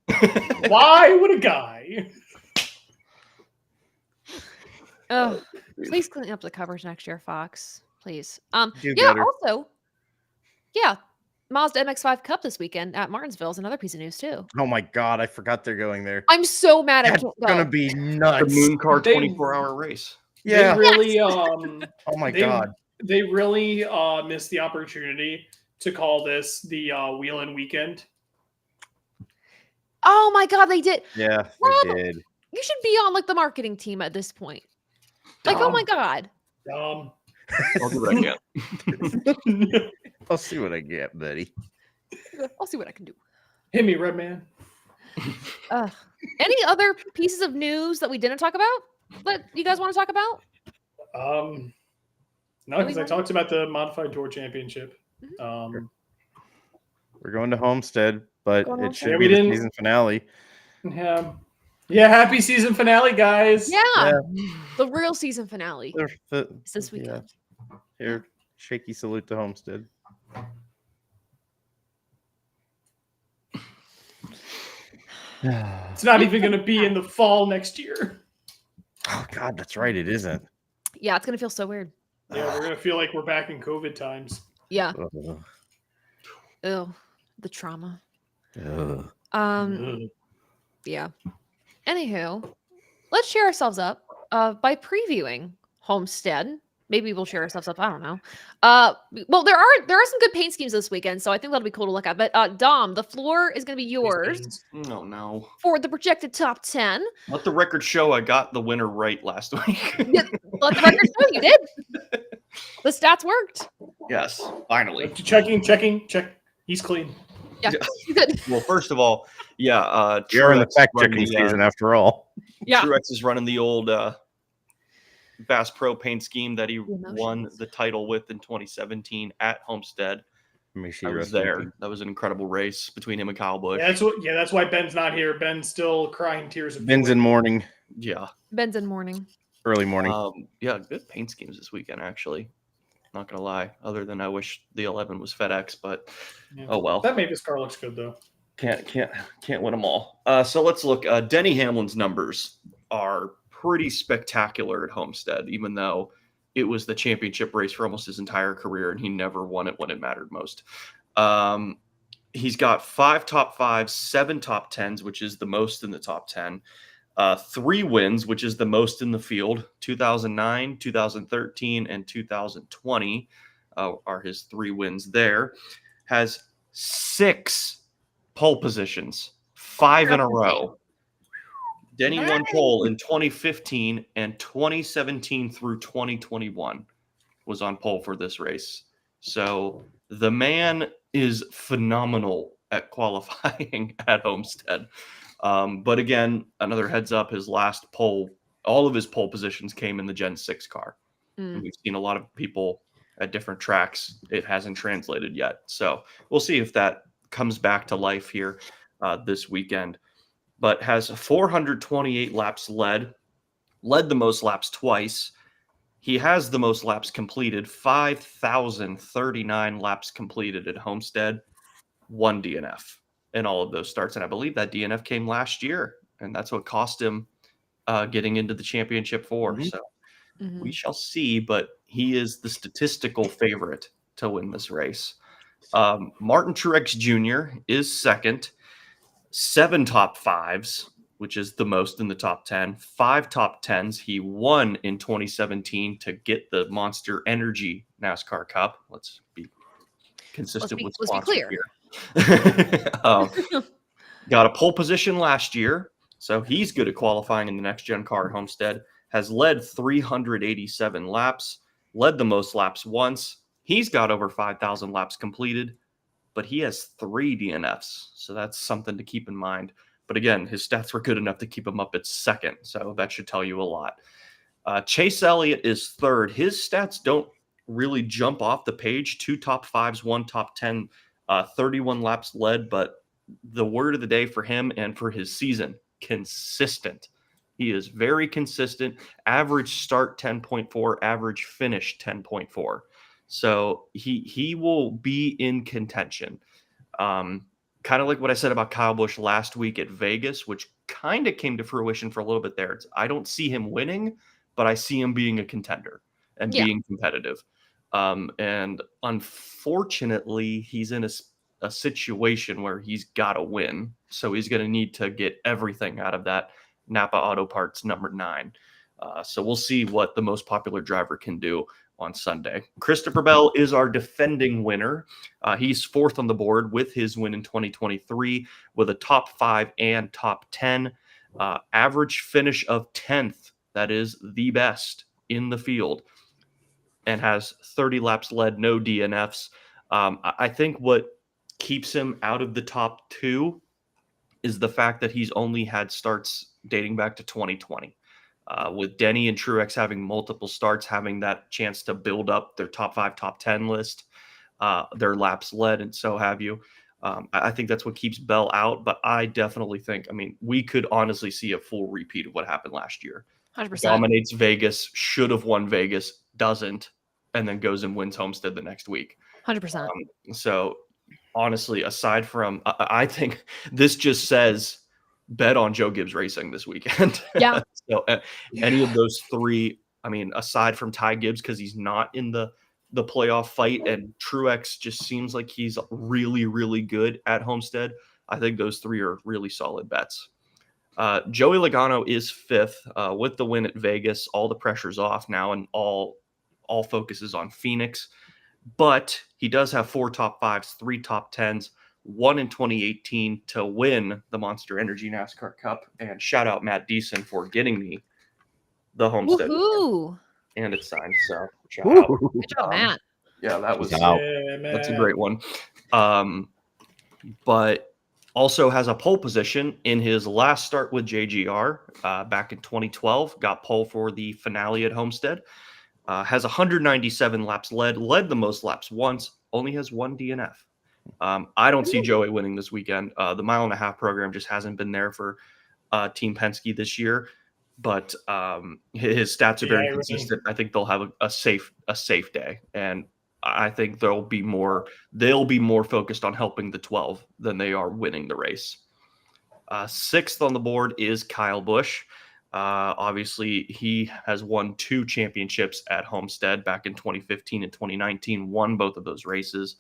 Why would a guy? Oh, please clean up the coverage next year, Fox. Please. Do Yeah. better. Also, Mazda MX-5 Cup this weekend at Martinsville is another piece of news too. Oh my god, I forgot they're going there. I'm so mad I That's can't gonna go. be The nuts. Moon Car They- 24-hour race. Yeah. They really Oh my they- god. they really missed the opportunity to call this the Wheelin' Weekend. Oh my god, they did. Yeah, Rob- they did. You should be on like the marketing team at this point. Like, oh my god. I'll do what I can. I'll see what I get, buddy. I'll see what I can do. Hit me, Red Man. Any other pieces of news that we didn't talk about that you guys want to talk about? No, because I talked about the Modified Tour Championship. We're going to Homestead, but Going to it Homestead. should Yeah, be we the didn't- season finale. Yeah, happy season finale, guys. Yeah. The real season finale is this Yeah. weekend. Here, shaky salute to Homestead. It's not even going to be in the fall next year. Oh god, that's right. It isn't. Yeah, it's gonna feel so weird. Yeah, we're going to feel like we're back in COVID times. Yeah. Ugh. Ew. The trauma. Ugh. Ugh. Yeah. Anywho, let's cheer ourselves up by previewing Homestead. Maybe we'll cheer ourselves up. I don't know. Well, there are some good paint schemes this weekend, so I think that'll be cool to look at. But Dom, the floor is going to be yours Oh, no. for the projected top 10. Let the record show I got the winner right last week. Yeah, let the record show you did. The stats worked. Yes, finally. Check. He's clean. Yeah, Yeah. you good. Well, first of all, yeah. You're in the Truex fact running checking the, season after all. Yeah. Truex is running the old Bass Pro paint scheme that he emotions. won the title with in 2017 at Homestead. May she I rest was in there. peace. That was an incredible race between him and Kyle Busch. Yeah, that's why Ben's not here. Ben's still crying tears of Ben's joy. in morning, Yeah. Ben's in morning. early morning. Yeah, good paint schemes this weekend, actually. Not gonna lie. Other than I wish the 11 was FedEx, but Yeah. oh well. That Mavis car looks good though. Can't win them all. So let's look. Denny Hamlin's numbers are pretty spectacular at Homestead, even though it was the championship race for almost his entire career, and he never won it when it mattered most. He's got 5 top 5s, 7 top 10s, which is the most in the top 10. 3 wins, which is the most in the field. 2009, 2013, and 2020 are his 3 wins there. Has 6 pole positions, 5 in a row. Denny won pole in 2015, and 2017 through 2021 was on pole for this race. So the man is phenomenal at qualifying at Homestead. But again, another heads up, his last pole, all of his pole positions came in the Gen 6 car. And we've seen a lot of people at different tracks. It hasn't translated yet. So we'll see if that comes back to life here this weekend. But has 428 laps led the most laps twice. He has the most laps completed, 5,039 laps completed at Homestead, 1 DNF in all of those starts. And I believe that DNF came last year, and that's what cost him getting into the championship 4. So we shall see, but he is the statistical favorite to win this race. Martin Truex Jr. is second, 7 top 5s, which is the most in the top 10, 5 top 10s. He won in 2017 to get the Monster Energy NASCAR Cup. Let's be consistent with sponsors here. Got a pole position last year, so he's good at qualifying in the next gen car at Homestead. Has led 387 laps, led the most laps once. He's got over 5,000 laps completed, but he has 3 DNFs, so that's something to keep in mind. But again, his stats were good enough to keep him up at second, so that should tell you a lot. Chase Elliott is third. His stats don't really jump off the page. 2 top 5s, 1 top 10, 31 laps led, but the word of the day for him and for his season, consistent. He is very consistent. Average start 10.4, average finish 10.4. So he will be in contention. Kind of like what I said about Kyle Busch last week at Vegas, which kind of came to fruition for a little bit there. I don't see him winning, but I see him being a contender and being competitive. And unfortunately, he's in a situation where he's got to win. So he's going to need to get everything out of that Napa Auto Parts number 9. So we'll see what the most popular driver can do on Sunday. Christopher Bell is our defending winner. He's 4th on the board with his win in 2023 with a top 5 and top 10. Average finish of 10th. That is the best in the field. And has 30 laps led, no DNFs. I think what keeps him out of the top 2 is the fact that he's only had starts dating back to 2020. With Denny and Truex having multiple starts, having that chance to build up their top 5, top 10 list, their laps led, and so have you. I think that's what keeps Bell out, but I definitely think, we could honestly see a full repeat of what happened last year. 100%. Dominates Vegas, should have won Vegas, doesn't, and then goes and wins Homestead the next week. 100%. So honestly, aside from, I think this just says bet on Joe Gibbs Racing this weekend. Yeah. So any of those 3, aside from Ty Gibbs, because he's not in the playoff fight, and Truex just seems like he's really, really good at Homestead, I think those 3 are really solid bets. Joey Logano is 5th with the win at Vegas. All the pressure's off now, and all focuses on Phoenix. But he does have 4 top 5s, 3 top 10s, 1 in 2018 to win the Monster Energy NASCAR Cup. And shout out Matt Deason for getting me the Homestead. Woohoo! And it's signed. So shout out. Good job, Matt. Yeah, that was That's a great one. But also has a pole position in his last start with JGR back in 2012. Got pole for the finale at Homestead. Has 197 laps led the most laps once, only has 1 DNF. I don't see Joey winning this weekend. The 1.5 mile program just hasn't been there for Team Penske this year, but his stats are very consistent. I think they'll have a safe day, and I think they'll be more focused on helping the 12 than they are winning the race. 6th on the board is Kyle Busch. Obviously, he has won 2 championships at Homestead back in 2015 and 2019, won both of those races,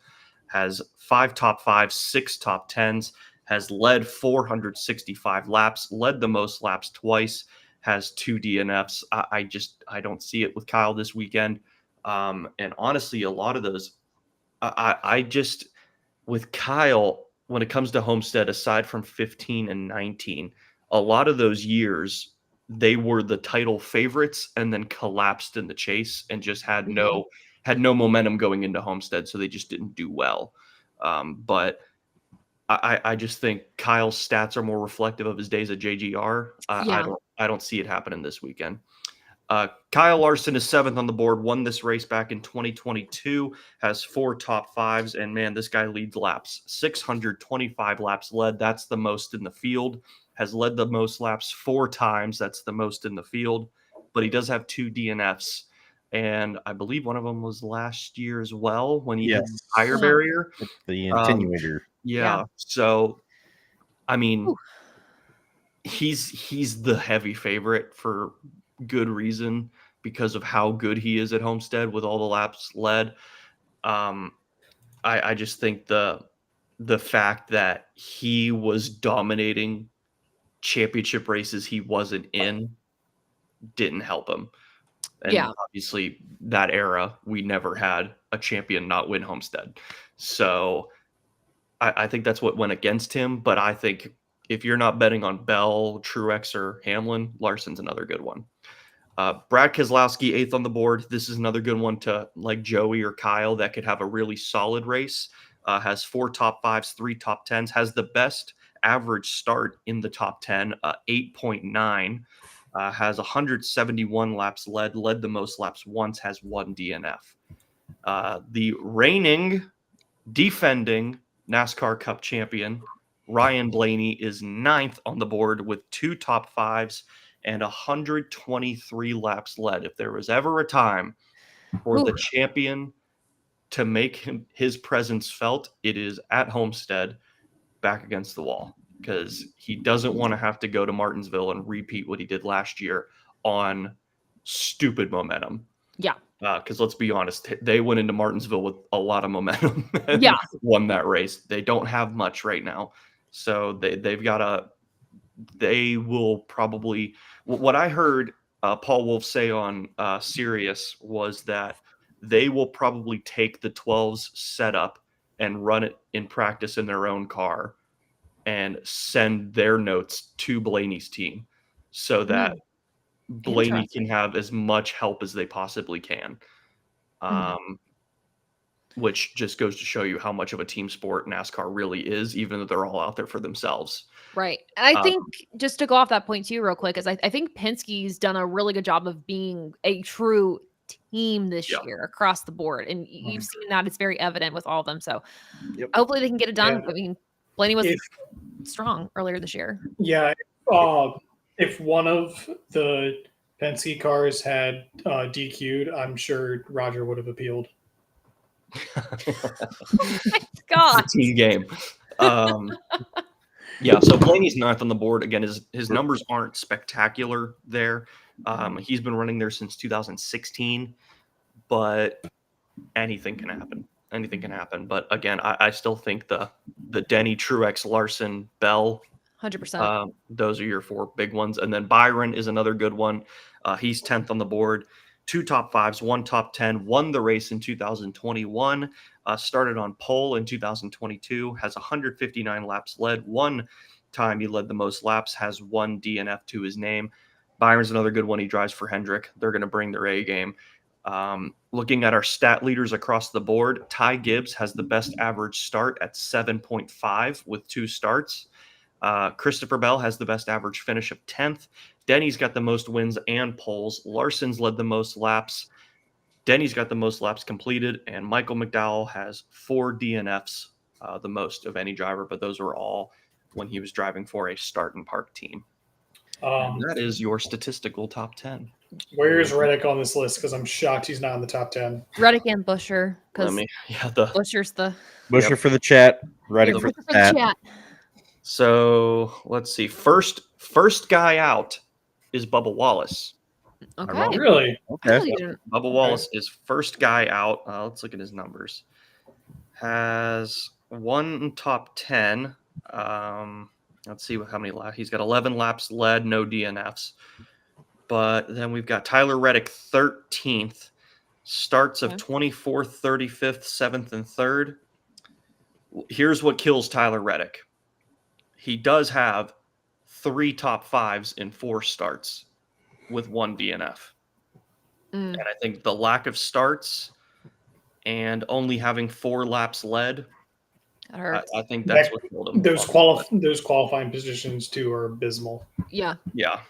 has 5 top 5s, 6 top 10s, has led 465 laps, led the most laps twice, has 2 DNFs. I don't see it with Kyle this weekend. And honestly, a lot of those, I just, with Kyle, when it comes to Homestead, aside from 15 and 19, a lot of those years, they were the title favorites and then collapsed in the chase and just had no momentum going into Homestead, so they just didn't do well. But I just think Kyle's stats are more reflective of his days at JGR. I don't see it happening this weekend. Kyle Larson is 7th on the board, won this race back in 2022, has 4 top 5s, and man, this guy leads laps. 625 laps led. That's the most in the field. Has led the most laps 4 times. That's the most in the field. But he does have 2 DNFs. And I believe one of them was last year as well when he had the tire barrier. The attenuator. Yeah. So, I mean, he's the heavy favorite for good reason because of how good he is at Homestead with all the laps led. I just think the fact that he was dominating championship races he wasn't in didn't help him. And obviously that era, we never had a champion not win Homestead. So I think that's what went against him. But I think if you're not betting on Bell, Truex, or Hamlin, Larson's another good one. Brad Keselowski, 8th on the board. This is another good one to like Joey or Kyle that could have a really solid race. Has 4 top 5s, 3 top 10s, has the best average start in the top 10, 8.9. Has 171 laps led the most laps once, has 1 DNF. The reigning, defending NASCAR Cup champion, Ryan Blaney, is 9th on the board with 2 top 5s and 123 laps led. If there was ever a time for the champion to make his presence felt, it is at Homestead back against the wall, because he doesn't want to have to go to Martinsville and repeat what he did last year on stupid momentum. Yeah. Because let's be honest, they went into Martinsville with a lot of momentum and won that race. They don't have much right now. So they will probably, what I heard Paul Wolf say on Sirius was that they will probably take the 12's setup and run it in practice in their own car and send their notes to Blaney's team so that Blaney can have as much help as they possibly can. Which just goes to show you how much of a team sport NASCAR really is, even though they're all out there for themselves. Right. And I think, just to go off that point too real quick, is I think Penske's done a really good job of being a true team this year across the board. And you've seen that. It's very evident with all of them. So hopefully they can get it done. I mean, Blaney was strong earlier this year. Yeah. If one of the Penske cars had DQ'd, I'm sure Roger would have appealed. God. It's a team game. So Blaney's 9th on the board. Again, his numbers aren't spectacular there. He's been running there since 2016, but anything can happen. But again, I still think the Denny, Truex, Larson, Bell, 100%. Those are your 4 big ones. And then Byron is another good one. He's 10th on the board. 2 top 5s, 1 top 10, won the race in 2021, started on pole in 2022, has 159 laps led. 1 time he led the most laps, has 1 DNF to his name. Byron's another good one. He drives for Hendrick. They're going to bring their A game. Looking at our stat leaders across the board, Ty Gibbs has the best average start at 7.5 with 2 starts. Christopher Bell has the best average finish of 10th. Denny's got the most wins and poles. Larson's led the most laps. Denny's got the most laps completed. And Michael McDowell has 4 DNFs, the most of any driver. But those were all when he was driving for a start and park team. That is your statistical top 10. Where's Reddick on this list? Because I'm shocked he's not in the top 10. Reddick and Busher. Because Busher's the... Busher for the chat. Reddick for the chat. So let's see. First guy out is Bubba Wallace. Okay. Really? Okay. Bubba Wallace is first guy out. Let's look at his numbers. Has 1 top 10, Let's see how many laps. He's got 11 laps led, no DNFs. But then we've got Tyler Reddick 13th, starts of 24th, 35th, 7th, and 3rd. Here's what kills Tyler Reddick. He does have 3 top 5s in 4 starts with 1 DNF. And I think the lack of starts and only having 4 laps led, I think that's what killed him. Those qualifying positions too are abysmal. Yeah. Yeah.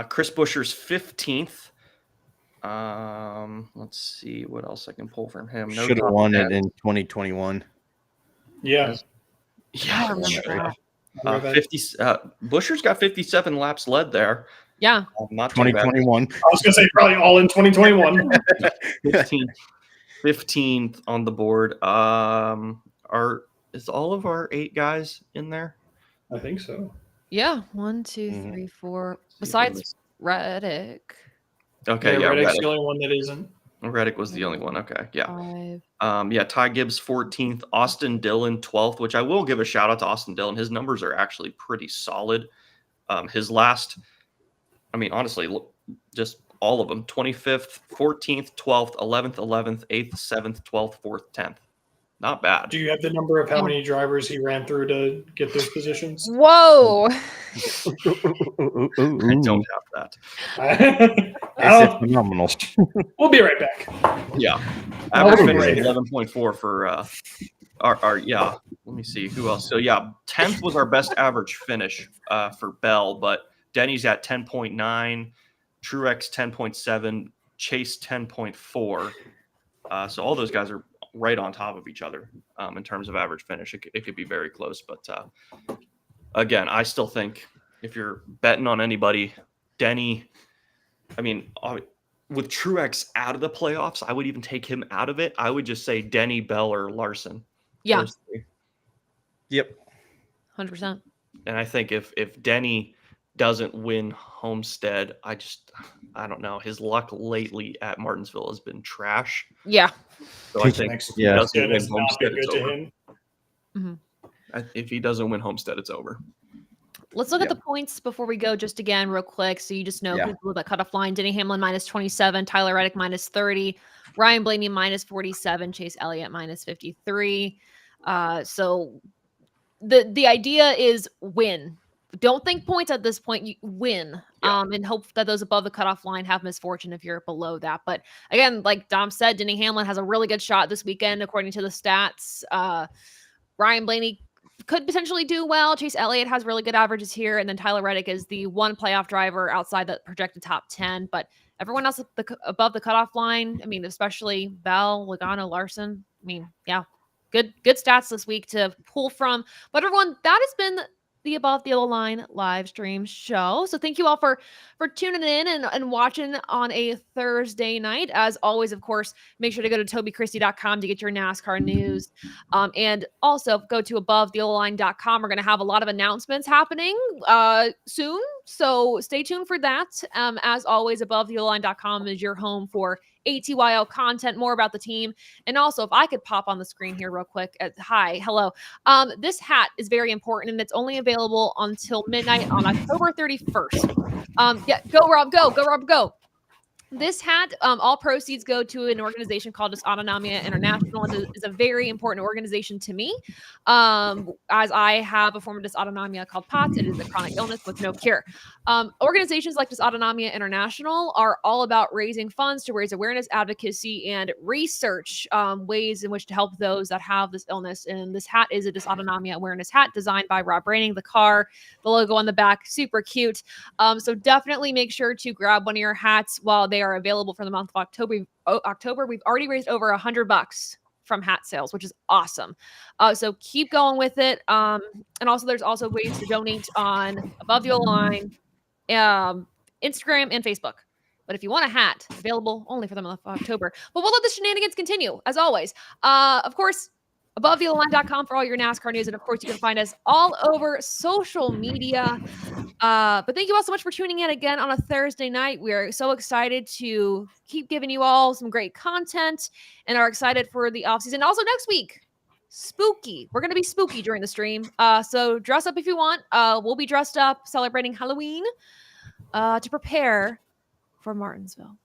Chris Buescher's 15th. Let's see what else I can pull from him. No Should have won it in 2021. Yeah. I remember that. 50. Buescher's got 57 laps led there. Yeah. Not 2021. I was gonna say probably all in 2021. 15th on the board. Is all of our 8 guys in there? I think so. Yeah. 1, 2, 3, 4. Besides Reddick. Okay, yeah, Reddick's the only one that isn't. Reddick was the only one. Okay, yeah. 5. Ty Gibbs 14th, Austin Dillon 12th, which I will give a shout out to Austin Dillon. His numbers are actually pretty solid. His last, honestly, look, just all of them: 25th, 14th, 12th, 11th, 11th, 8th, 7th, 12th, 4th, 10th. Not bad. Do you have the number of how many drivers he ran through to get those positions? Whoa. I don't have that. It's phenomenal. We'll be right back. Yeah. Average finish 11.4 for our let me see who else. So 10th was our best average finish for Bell, but Denny's at 10.9, Truex 10.7, Chase 10.4. So all those guys are right on top of each other in terms of average finish. It could be very close, but again, I still think if you're betting on anybody, Denny, with Truex out of the playoffs, I would even take him out of it. I would just say Denny, Bell, or Larson. Yeah. Yep. 100%. And I think if Denny doesn't win Homestead, I don't know. His luck lately at Martinsville has been trash. Yeah. So I think if he doesn't win Homestead, it's over. Mm-hmm. If he doesn't win Homestead, it's over. Let's look at the points before we go just again real quick. So you just know people that cut off line. Denny Hamlin -27, Tyler Reddick -30, Ryan Blaney -47, Chase Elliott -53. So the idea is win. Don't think points at this point. You win, and hope that those above the cutoff line have misfortune if you're below that. But again, like Dom said, Denny Hamlin has a really good shot this weekend, according to the stats. Ryan Blaney could potentially do well. Chase Elliott has really good averages here, and then Tyler Reddick is the one playoff driver outside the projected top 10. But everyone else above the cutoff line, especially Bell, Logano, Larson. Good stats this week to pull from. But everyone, that has been the Above the Yellow Line live stream show. So thank you all for tuning in and watching on a Thursday night. As always, of course, make sure to go to TobyChristie.com to get your NASCAR news. And also go to AboveTheYellowLine.com. We're going to have a lot of announcements happening soon. So stay tuned for that. As always, AboveTheYellowLine.com is your home for ATYL content, more about the team. And also, if I could pop on the screen here real quick. Hello. This hat is very important, and it's only available until midnight on October 31st. Go Rob, go. This hat, all proceeds go to an organization called Dysautonomia International. It is a very important organization to me, as I have a form of dysautonomia called POTS. It is a chronic illness with no cure. Organizations like Dysautonomia International are all about raising funds to raise awareness, advocacy, and research ways in which to help those that have this illness. And this hat is a Dysautonomia awareness hat designed by Rob Braining. The logo on the back, super cute. So definitely make sure to grab one of your hats while they are available for the month of October. We've already raised over $100 from hat sales, which is awesome. So keep going with it. And also there's also ways to donate on Above the Yellow Line, Instagram and Facebook. But if you want a hat, available only for the month of October. But we'll let the shenanigans continue, as always. Of course, AboveTheYellowLine.com for all your NASCAR news. And of course, you can find us all over social media. But thank you all so much for tuning in again on a Thursday night. We are so excited to keep giving you all some great content and are excited for the offseason. Also next week, spooky. We're gonna be spooky during the stream. So dress up if you want. We'll be dressed up celebrating Halloween to prepare for Martinsville.